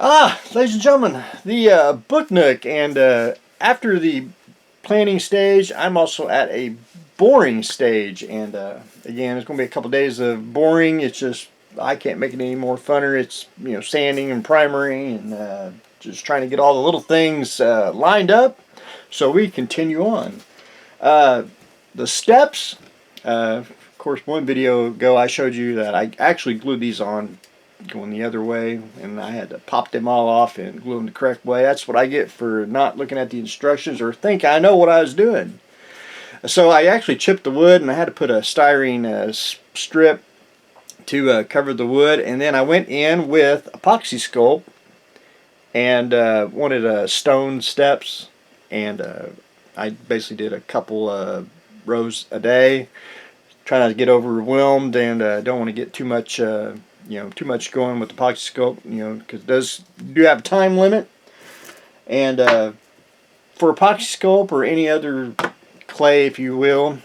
Ladies and gentlemen, the Book Nook, and after the planning stage, I'm also at a boring stage, and again, it's going to be a couple days of boring. It's just I can't make it any more funner. It's sanding and primering and just trying to get all the little things lined up, so we continue on. The steps. Of course, one video ago I showed you that I actually glued these on going the other way, and I had to pop them all off and glue them the correct way. That's what I get for not looking at the instructions or think I know what I was doing. So I actually chipped the wood, and I had to put a styrene strip to cover the wood, and then I went in with epoxy sculpt and wanted stone steps, and I basically did a couple rows a day, trying not to get overwhelmed, and don't want to get too much too much going with the epoxy sculpt, because it does have a time limit. And for epoxy sculpt or any other clay, if you will,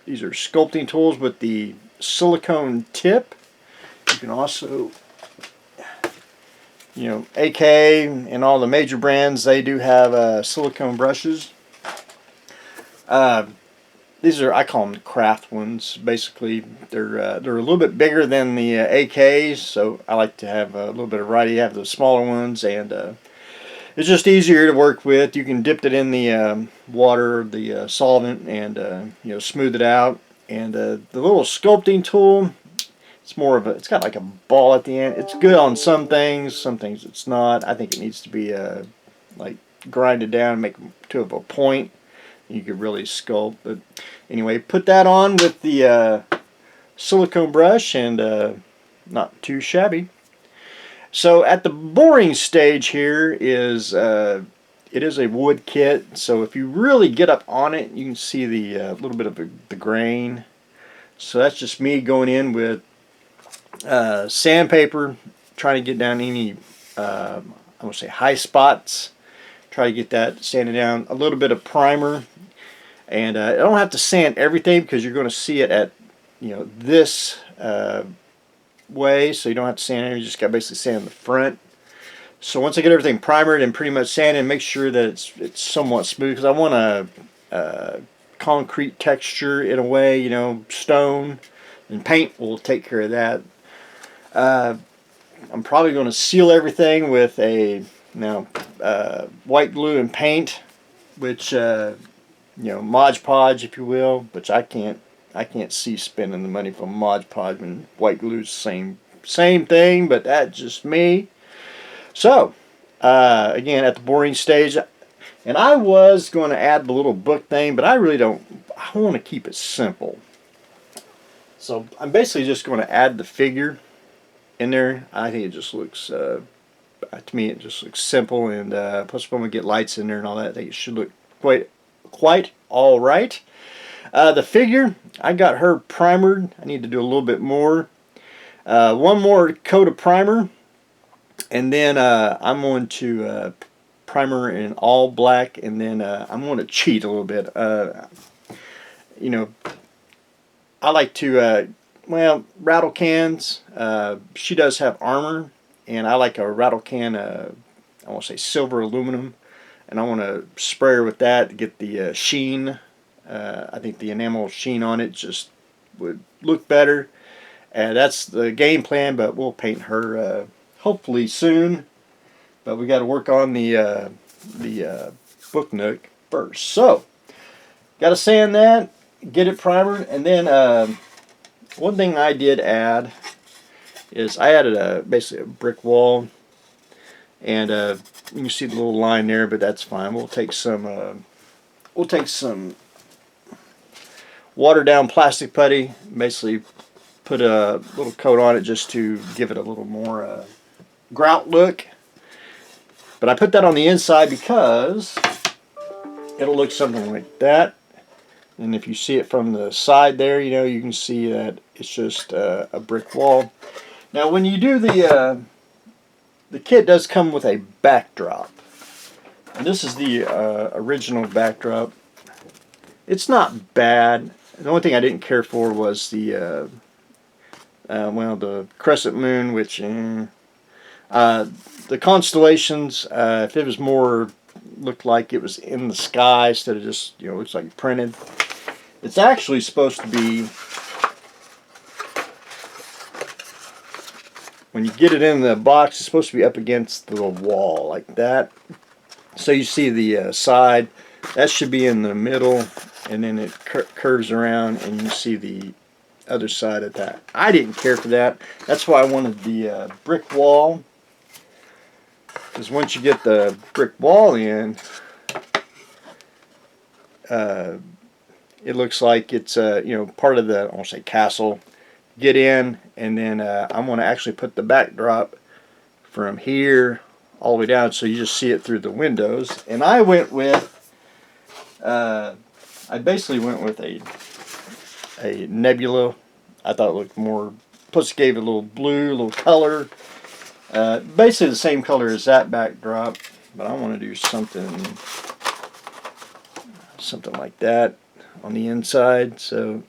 these are sculpting tools with the silicone tip. You can also, AK and all the major brands, they do have silicone brushes. These are, I call them craft ones. Basically, they're a little bit bigger than the AKs, so I like to have a little bit of variety. I have the smaller ones, and it's just easier to work with. You can dip it in the water, the solvent, and smooth it out. And the little sculpting tool, it's more of it's got like a ball at the end. It's good on some things it's not. I think it needs to be like grinded down and make to a point. You could really sculpt, but anyway, put that on with the silicone brush, and not too shabby. So at the boring stage here is it is a wood kit, so if you really get up on it, you can see the little bit of the grain. So that's just me going in with sandpaper, trying to get down any I won't say high spots. Try to get that sanded down. A little bit of primer. And I don't have to sand everything because you're going to see it at this way, so you don't have to sand it. You just got to basically sand the front. So once I get everything primered and pretty much sanded, make sure that it's somewhat smooth, because I want a concrete texture in a way, stone, and paint will take care of that. I'm probably going to seal everything with a white glue and paint, which Mod Podge, if you will, which I can't see spending the money for Mod Podge when white glue's same thing, but that's just me. So again, at the boring stage, and I was going to add the little book thing, but I really don't. I want to keep it simple. So I'm basically just going to add the figure in there. I think it just looks, to me, it just looks simple, and plus when we get lights in there and all that, I think it should look quite all right. The figure, I got her primered. I need to do a little bit more. One more coat of primer, and then I'm going to primer in all black, and then I'm going to cheat a little bit. I like to rattle cans. She does have armor, and I like a rattle can. I want to say silver aluminum. And I want to spray her with that to get the sheen. I think the enamel sheen on it just would look better. And that's the game plan, but we'll paint her hopefully soon. But we got to work on the Book Nook first. So, got to sand that, get it primered, and then one thing I did add is I added basically a brick wall. And you can see the little line there, but that's fine. We'll take some watered down plastic putty, basically put a little coat on it just to give it a little more grout look. But I put that on the inside because it'll look something like that. And if you see it from the side there, you can see that it's just a brick wall. Now when you do the kit does come with a backdrop, and this is the original backdrop. It's not bad. The only thing I didn't care for was the crescent moon, which The constellations, if it was more, looked like it was in the sky instead of just, you know, looks like printed. It's actually supposed to be, when you get it in the box, it's supposed to be up against the wall like that. So you see the side, that should be in the middle, and then it curves around and you see the other side of that. I didn't care for that. That's why I wanted the brick wall. Because once you get the brick wall in, it looks like it's you know, part of the, I won't say castle. Get in, and then I'm going to actually put the backdrop from here all the way down, so you just see it through the windows. And I went with, I basically went with a nebula. I thought it looked more, plus it gave it a little blue, a little color. Basically the same color as that backdrop, but I want to do something like that on the inside. So,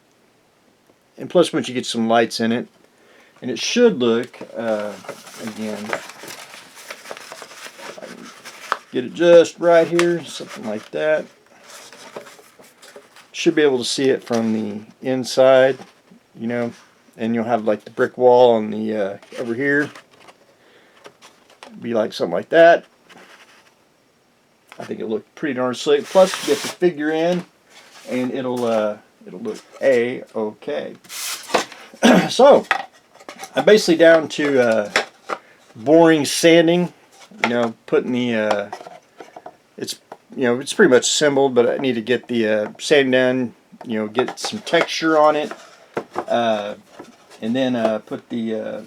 and plus once you get some lights in it, and it should look, again, if I can get it just right here, something like that. Should be able to see it from the inside, you know, and you'll have like the brick wall on the over here. Be like something like that. I think it looked pretty darn slick. Plus, you get the figure in, and it'll look a-okay. So, I'm basically down to boring, sanding. You know, putting the it's, you know, it's pretty much assembled, but I need to get the sand down. You know, get some texture on it, and then put the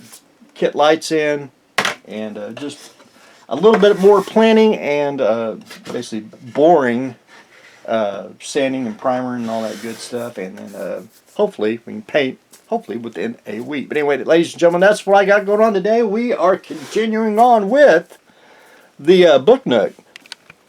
kit lights in. And just a little bit more planning and basically boring, sanding and primer and all that good stuff, and then hopefully we can paint, hopefully within a week. But anyway, ladies and gentlemen, that's what I got going on today. We are continuing on with the Book Nook.